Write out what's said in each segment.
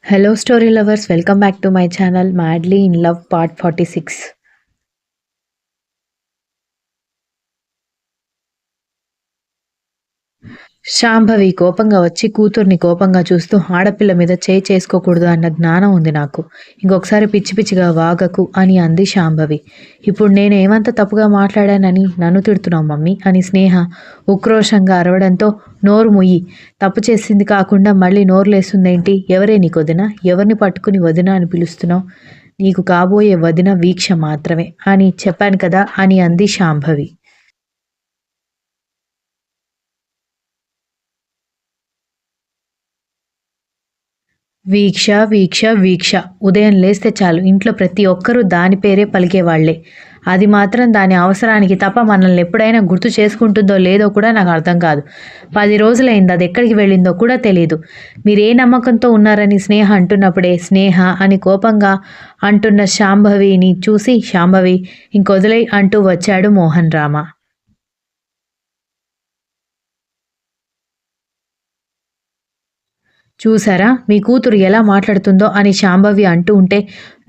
Hello, story lovers. Welcome back to my channel, Madly in Love, Part 46. Shambhavi కోపంగా వచ్చి కూతుర్ని కోపంగా చూస్తూ ఆడపిల్ల మీద చేసుకోకూడదు అన్న జ్ఞానం ఉంది నాకు. ఇంకొకసారి పిచ్చి పిచ్చిగా వాగకు అని అంది శాంభవి. ఇప్పుడు నేను ఏమంత తప్పుగా మాట్లాడానని నన్ను తిడుతున్నావు మమ్మీ అని స్నేహ ఉక్రోషంగా అరవడంతో నోరు ముయ్యి, తప్పు చేసింది కాకుండా మళ్ళీ నోరు లేస్తుందేంటి? ఎవరే నీకు వదిన? ఎవరిని పట్టుకుని వదిన అని పిలుస్తున్నావు? నీకు కాబోయే వదిన వీక్ష మాత్రమే అని చెప్పాను కదా అని అంది శాంభవి. వీక్ష వీక్ష వీక్ష ఉదయం లేస్తే చాలు ఇంట్లో ప్రతి ఒక్కరూ దాని పేరే పలికేవాళ్లే. అది మాత్రం దాని అవసరానికి తప్ప మనల్ని ఎప్పుడైనా గుర్తు చేసుకుంటుందో లేదో కూడా నాకు అర్థం కాదు. 10 రోజులైంది, అది ఎక్కడికి వెళ్ళిందో కూడా తెలియదు. మీరే నమ్మకంతో ఉన్నారని స్నేహ అంటున్నప్పుడే స్నేహ అని కోపంగా అంటున్న శాంభవిని చూసి శాంభవి ఇంకొదిలై అంటూ వచ్చాడు మోహన్ రామ. చూసారా మీ కూతురు ఎలా మాట్లాడుతుందో అని శాంభవి అంటూ ఉంటే,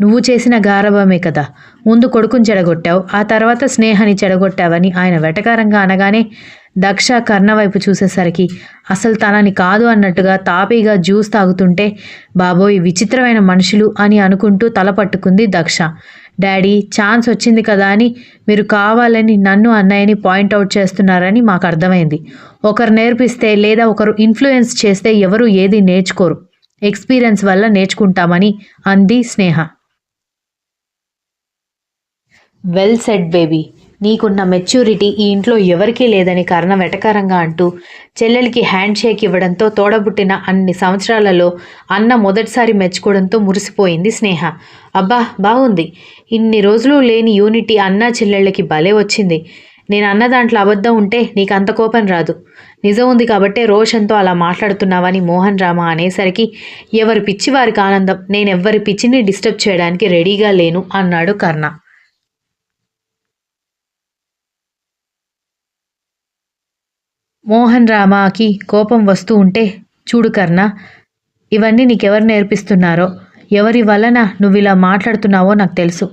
నువ్వు చేసిన గారాబమే కదా, ముందు కొడుకుని చెడగొట్టావు, ఆ తర్వాత స్నేహాన్ని చెడగొట్టావని ఆయన వెటకారంగా అనగానే దక్ష కర్ణ వైపు చూసేసరికి అసలు తనని కాదు అన్నట్టుగా తాపీగా జ్యూస్ తాగుతుంటే, బాబోయ్ విచిత్రమైన మనుషులు అని అనుకుంటూ తల పట్టుకుంది దక్ష. డాడీ ఛాన్స్ వచ్చింది కదా అని మీరు కావాలని నన్ను అన్నయ్యని పాయింట్అవుట్ చేస్తున్నారని మాకు అర్థమైంది. ఒకరు నేర్పిస్తే లేదా ఒకరు ఇన్ఫ్లుయెన్స్ చేస్తే ఎవరు ఏది నేర్చుకోరు, ఎక్స్పీరియన్స్ వల్ల నేర్చుకుంటామని అంది స్నేహ. వెల్ సెడ్ బేబీ, నీకున్న మెచ్యూరిటీ ఈ ఇంట్లో ఎవరికీ లేదని కర్ణ వెటకారంగా అంటూ చెల్లెలికి హ్యాండ్ షేక్ ఇవ్వడంతో తోడబుట్టిన అన్ని సంవత్సరాలలో అన్న మొదటిసారి మెచ్చుకోవడంతో మురిసిపోయింది స్నేహ. అబ్బా బాగుంది, ఇన్ని రోజులు లేని యూనిటీ అన్న చెల్లెళ్ళకి భలే వచ్చింది. నేను అన్న దాంట్లో అబద్ధం ఉంటే నీకు అంత కోపం రాదు, నిజం ఉంది కాబట్టే రోషన్తో అలా మాట్లాడుతున్నావని మోహన్ రామ అనేసరికి ఎవరి పిచ్చి వారికి ఆనందం, నేనెవ్వరి పిచ్చిని డిస్టర్బ్ చేయడానికి రెడీగా లేను అన్నాడు కర్ణ. మోహన్ రామాకి కోపం వస్తూ ఉంటే, చూడు కర్ణ, ఇవన్నీ నీకెవరు నేర్పిస్తున్నారో, ఎవరి వలన నువ్వు ఇలా మాట్లాడుతున్నావో నాకు తెలుసు.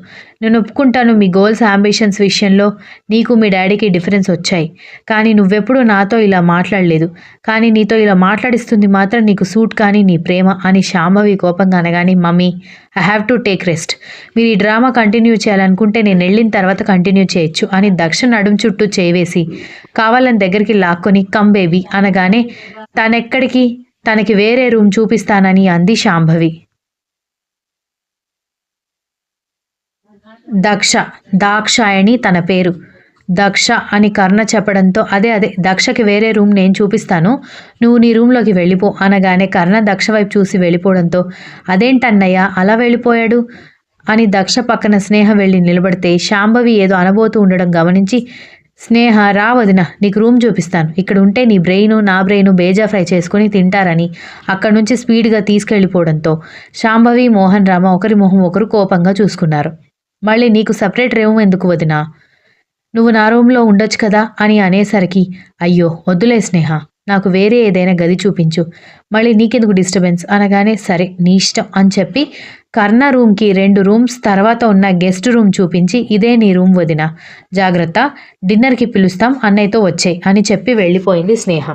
నేను ఒప్పుకుంటాను మీ గోల్స్ అంబిషన్స్ విషయంలో నీకు మీ డాడీకి డిఫరెన్స్ వచ్చాయి, కానీ నువ్వెప్పుడు నాతో ఇలా మాట్లాడలేదు. కానీ నీతో ఇలా మాట్లాడిస్తుంది మాత్రం నీకు సూట్ కానీ నీ ప్రేమ అని శాంభవి కోపంగా అనగానే, mummy I have to take rest. మీరు ఈ డ్రామా కంటిన్యూ చేయాలనుకుంటే నేను వెళ్ళిన తర్వాత కంటిన్యూ చేయొచ్చు అని దక్ష నడుం చుట్టూ చేవేసి కావాలని దగ్గరికి లాక్కొని కమ్ బేబీ అనగానే తనెక్కడికి, తనకి వేరే రూమ్ చూపిస్తానని అంది శాంభవి. దక్ష, దాక్షాయణి తన పేరు. దక్ష అని కర్ణ చెప్పడంతో అదే దక్షకి వేరే రూమ్ నేను చూపిస్తాను, నువ్వు నీ రూమ్లోకి వెళ్ళిపో అనగానే కర్ణ దక్ష వైపు చూసి వెళ్ళిపోవడంతో, అదేంటన్నయ్య అలా వెళ్ళిపోయాడు అని దక్ష పక్కన స్నేహ వెళ్ళి నిలబడితే శాంభవి ఏదో అనబోతూ ఉండడం గమనించి, స్నేహ రా వదిన, నీకు రూమ్ చూపిస్తాను, ఇక్కడ ఉంటే నీ బ్రెయిన్ నా బ్రెయిన్ బేజా ఫ్రై చేసుకుని తింటారని అక్కడి నుంచి స్పీడ్గా తీసుకెళ్ళిపోవడంతో శాంభవి మోహన్ రామ ఒకరి మొహం ఒకరు కోపంగా చూసుకున్నారు. మళ్ళీ నీకు సపరేట్ రూమ్ ఎందుకు వదినా, నువ్వు నా రూమ్లో ఉండొచ్చు కదా అని అనేసరికి, అయ్యో వద్దులే స్నేహ, నాకు వేరే ఏదైనా గది చూపించు, మళ్ళీ నీకెందుకు డిస్టర్బెన్స్ అనగానే సరే నీ ఇష్టం అని చెప్పి కర్ణ రూమ్కి 2 రూమ్స్ తర్వాత ఉన్న గెస్ట్ రూమ్ చూపించి, ఇదే నీ రూమ్ వదిన, జాగ్రత్త, డిన్నర్కి పిలుస్తాం, అన్నయ్యతో వచ్చేయ్ అని చెప్పి వెళ్ళిపోయింది స్నేహ.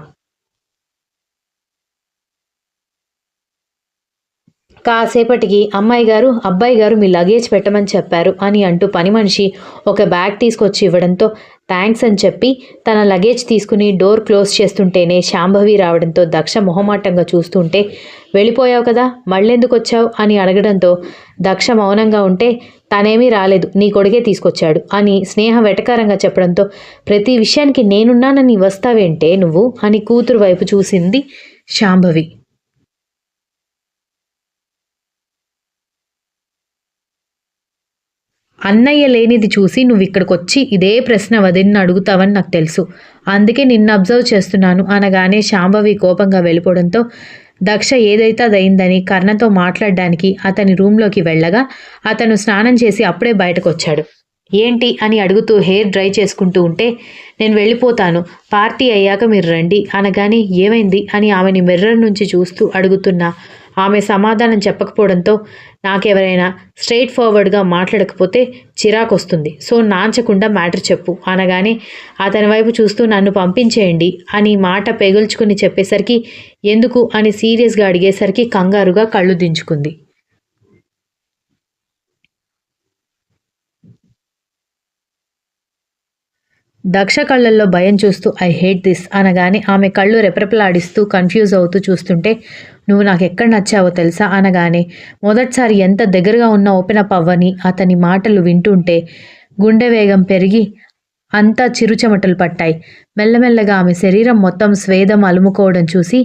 కాసేపటికి అమ్మాయి గారు అబ్బాయి గారు మీ లగేజ్ పెట్టమని చెప్పారు అని అంటూ పని మనిషి ఒక బ్యాగ్ తీసుకొచ్చి ఇవ్వడంతో థ్యాంక్స్ అని చెప్పి తన లగేజ్ తీసుకుని డోర్ క్లోజ్ చేస్తుంటేనే శాంభవి రావడంతో దక్ష మొహమాటంగా చూస్తుంటే, వెళ్ళిపోయావు కదా మళ్ళెందుకు వచ్చావు అని అడగడంతో దక్ష మౌనంగా ఉంటే, తనేమీ రాలేదు నీ కొడుకే తీసుకొచ్చాడు అని స్నేహ వెటకారంగా చెప్పడంతో, ప్రతి విషయానికి నేనున్నానని వస్తావేంటే నువ్వు అని కూతురు వైపు చూసింది శాంభవి. అన్నయ్య లేనిది చూసి నువ్వు ఇక్కడికొచ్చి ఇదే ప్రశ్న వదిలిని అడుగుతావని నాకు తెలుసు, అందుకే నిన్ను అబ్జర్వ్ చేస్తున్నాను అనగానే శాంభవి కోపంగా వెళ్ళిపోవడంతో దక్ష ఏదైతే అదైందని కర్ణతో మాట్లాడడానికి అతని రూమ్లోకి వెళ్ళగా అతను స్నానం చేసి అప్పుడే బయటకు వచ్చాడు. ఏంటి అని అడుగుతూ హెయిర్ డ్రై చేసుకుంటూ ఉంటే, నేను వెళ్ళిపోతాను, పార్టీ అయ్యాక మీరు రండి అనగానే ఏమైంది అని ఆమెని మిర్రర్ నుంచి చూస్తూ అడుగుతున్న ఆమె సమాధానం చెప్పకపోవడంతో నాకెవరైనా స్ట్రైట్ ఫార్వర్డ్గా మాట్లాడకపోతే చిరాకొస్తుంది. సో నాంచకుండా మ్యాటర్ చెప్పు అనగానే అతని వైపు చూస్తూ నన్ను పంపించేయండి అని మాట పెగుల్చుకుని చెప్పేసరికి ఎందుకు అని సీరియస్గా అడిగేసరికి కంగారుగా కళ్ళు దించుకుంది. దక్ష కళ్ళల్లో భయం చూస్తూ ఐ హేట్ దిస్ అనగానే ఆమె కళ్ళు రెపరెపలాడిస్తూ కన్ఫ్యూజ్ అవుతూ చూస్తుంటే నువ్వు నాకు ఎక్కడ నచ్చావో తెలుసా అనగానే మొదటిసారి ఎంత దగ్గరగా ఉన్న ఓపెన్ అప్ అవ్వని అతని మాటలు వింటుంటే గుండె వేగం పెరిగి అంతా చిరుచెమటలు పట్టాయి. మెల్లమెల్లగా ఆమె శరీరం మొత్తం స్వేదం అలుముకోవడం చూసి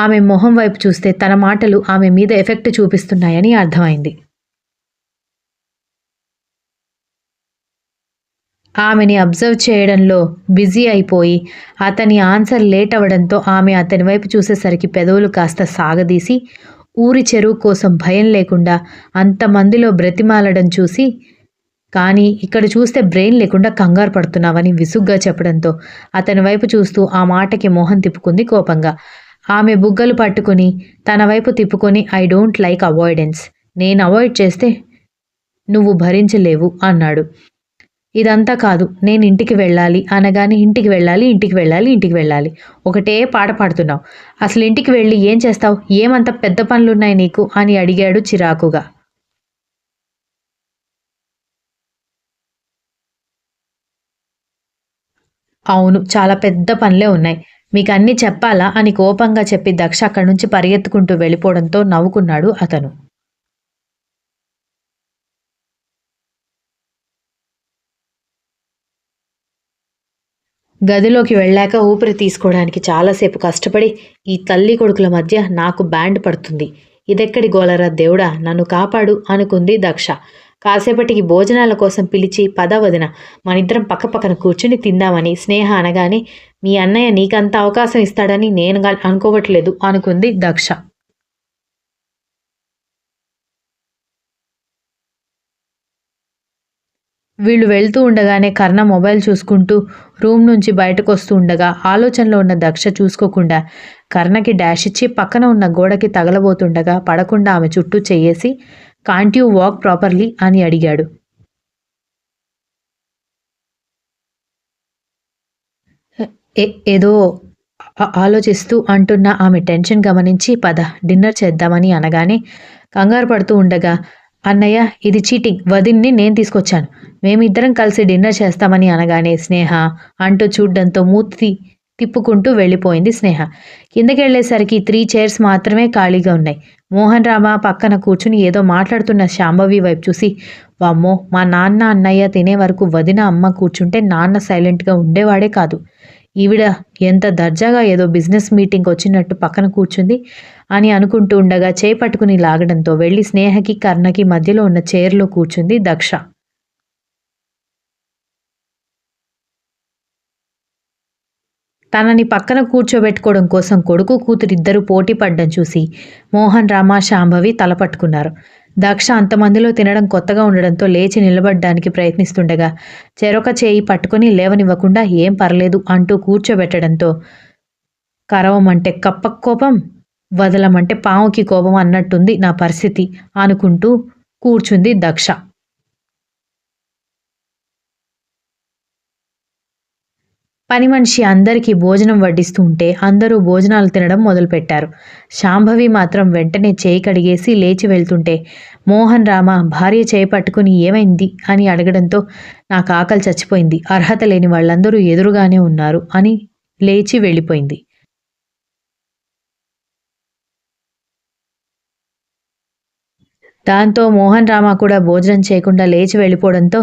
ఆమె మొహం వైపు చూస్తే తన మాటలు ఆమె మీద ఎఫెక్ట్ చూపిస్తున్నాయని అర్థమైంది. ఆమెని అబ్జర్వ్ చేయడంలో బిజీ అయిపోయి అతని ఆన్సర్ లేట్ అవ్వడంతో ఆమె అతని వైపు చూసేసరికి పెదవులు కాస్త సాగదీసి ఊరి చెరువు కోసం భయం లేకుండా అంతమందిలో బ్రతిమాలడం చూసి కానీ ఇక్కడ చూస్తే బ్రెయిన్ లేకుండా కంగారు పడుతున్నావని విసుగ్గా చెప్పడంతో అతని వైపు చూస్తూ ఆ మాటకి మొహం తిప్పుకుంది కోపంగా. ఆమె బుగ్గలు పట్టుకుని తన వైపు తిప్పుకొని ఐ డోంట్ లైక్ అవాయిడెన్స్, నేను అవాయిడ్ చేస్తే నువ్వు భరించలేవు అన్నాడు. ఇదంతా కాదు, నేను ఇంటికి వెళ్ళాలి అనగానే ఇంటికి వెళ్ళాలి ఇంటికి వెళ్ళాలి ఇంటికి వెళ్ళాలి ఒకటే పాట పాడుతున్నావు. అసలు ఇంటికి వెళ్ళి ఏం చేస్తావు, ఏమంత పెద్ద పనులున్నాయి నీకు అని అడిగాడు చిరాకుగా. అవును, చాలా పెద్ద పనులే ఉన్నాయి, మీకు అన్నీ చెప్పాలా అని కోపంగా చెప్పి దక్ష అక్కడి నుంచి పరిగెత్తుకుంటూ వెళ్ళిపోవడంతో నవ్వుకున్నాడు అతను. గదిలోకి వెళ్ళాక ఊపిరి తీసుకోవడానికి చాలాసేపు కష్టపడి ఈ తల్లి కొడుకుల మధ్య నాకు బ్యాండ్ పడుతుంది, ఇదెక్కడి గోలరా దేవుడా నన్ను కాపాడు అనుకుంది దక్ష. కాసేపటికి భోజనాల కోసం పిలిచి పద వదిన మనిద్దరం పక్కపక్కన కూర్చుని తిందామని స్నేహ అనగానే మీ అన్నయ్య నీకంత అవకాశం ఇస్తాడని నేను అనుకోవట్లేదు అనుకుంది దక్ష. వీళ్ళు వెళ్తూ ఉండగానే కర్ణ మొబైల్ చూసుకుంటూ రూమ్ నుంచి బయటకు వస్తూ ఉండగా ఆలోచనలో ఉన్న దక్ష చూసుకోకుండా కర్ణకి డాష్ ఇచ్చి పక్కన ఉన్న గోడకి తగలబోతుండగా పడకుండా ఆమె చుట్టూ చెయ్యేసి కాంట్ యూ వాక్ ప్రాపర్లీ అని అడిగాడు. ఏదో ఆలోచిస్తూ అంటున్న ఆమె టెన్షన్ గమనించి పద డిన్నర్ చేద్దామని అనగానే కంగారు పడుతూ ఉండగా అన్నయ్య ఇది చీటింగ్, వదిన్ని నేను తీసుకొచ్చాను, మేమిద్దరం కలిసి డిన్నర్ చేస్తామని అనగానే స్నేహ అంటూ చూడ్డంతో మూర్తి తిప్పుకుంటూ వెళ్ళిపోయింది స్నేహ. కిందకెళ్ళేసరికి 3 చైర్స్ మాత్రమే ఖాళీగా ఉన్నాయి. మోహన్ రామ పక్కన కూర్చుని ఏదో మాట్లాడుతున్న శాంభవి వైపు చూసి వామ్మో, మా నాన్న అన్నయ్య తినే వరకు వదిన అమ్మ కూర్చుంటే నాన్న సైలెంట్గా ఉండేవాడే కాదు, ఈవిడ ఎంత దర్జాగా ఏదో బిజినెస్ మీటింగ్ వచ్చినట్టు పక్కన కూర్చుంది అని అనుకుంటూ ఉండగా చేయి పట్టుకుని లాగడంతో వెళ్ళి స్నేహకి కర్ణకి మధ్యలో ఉన్న చైర్లో కూర్చుంది దక్ష. తనని పక్కన కూర్చోబెట్టుకోవడం కోసం కొడుకు కూతురిద్దరూ పోటీ పడ్డం చూసి మోహన్ రామ శాంభవి తలపట్టుకున్నారు. దక్ష అంతమందిలో తినడం కొత్తగా ఉండడంతో లేచి నిలబడ్డానికి ప్రయత్నిస్తుండగా చెరొక చేయి పట్టుకుని లేవనివ్వకుండా ఏం పర్లేదు అంటూ కూర్చోబెట్టడంతో కరవమంటే కప్ప కోపం, వదలమంటే పావుకి కోపం అన్నట్టుంది నా పరిస్థితి అనుకుంటూ కూర్చుంది దక్ష. పని మనిషి అందరికీ భోజనం వడ్డిస్తూ ఉంటే అందరూ భోజనాలు తినడం మొదలుపెట్టారు. శాంభవి మాత్రం వెంటనే చేయి కడిగేసి లేచి వెళ్తుంటే మోహన్ రామ భార్య చేయి పట్టుకుని ఏమైంది అని అడగడంతో నాకు ఆకలి చచ్చిపోయింది, అర్హత లేని వాళ్ళందరూ ఎదురుగానే ఉన్నారు అని లేచి వెళ్ళిపోయింది. దాంతో మోహన్ రామ కూడా భోజనం చేయకుండా లేచి వెళ్ళిపోవడంతో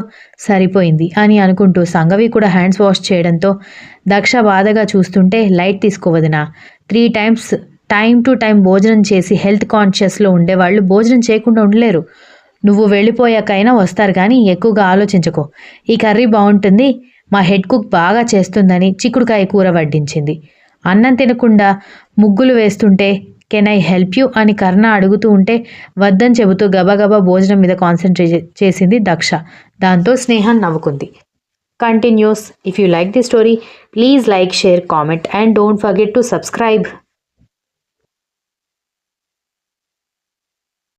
సరిపోయింది అని అనుకుంటూ సంగవి కూడా హ్యాండ్స్ వాష్ చేయడంతో దక్ష బాధగా చూస్తుంటే లైట్ తీసుకోవదినా, 3 times టైం టు టైం భోజనం చేసి హెల్త్ కాన్షియస్లో ఉండేవాళ్ళు భోజనం చేయకుండా ఉండలేరు. నువ్వు వెళ్ళిపోయాకైనా వస్తారు కానీ ఎక్కువగా ఆలోచించుకో, ఈ కర్రీ బాగుంటుంది, మా హెడ్ కుక్ బాగా చేస్తుందని చిక్కుడుకాయ కూర వడ్డించింది. అన్నం తినకుండా ముగ్గులు వేస్తుంటే కెన్ ఐ హెల్ప్ యూ అని కర్ణ అడుగుతూ ఉంటే వద్దని చెబుతూ గబగబా భోజనం మీద కాన్సన్ట్రేట్ చేసింది దక్ష. దాంతో స్నేహం నవ్వుకుంది. Continues. If you like the story please like, share, comment and don't forget to subscribe.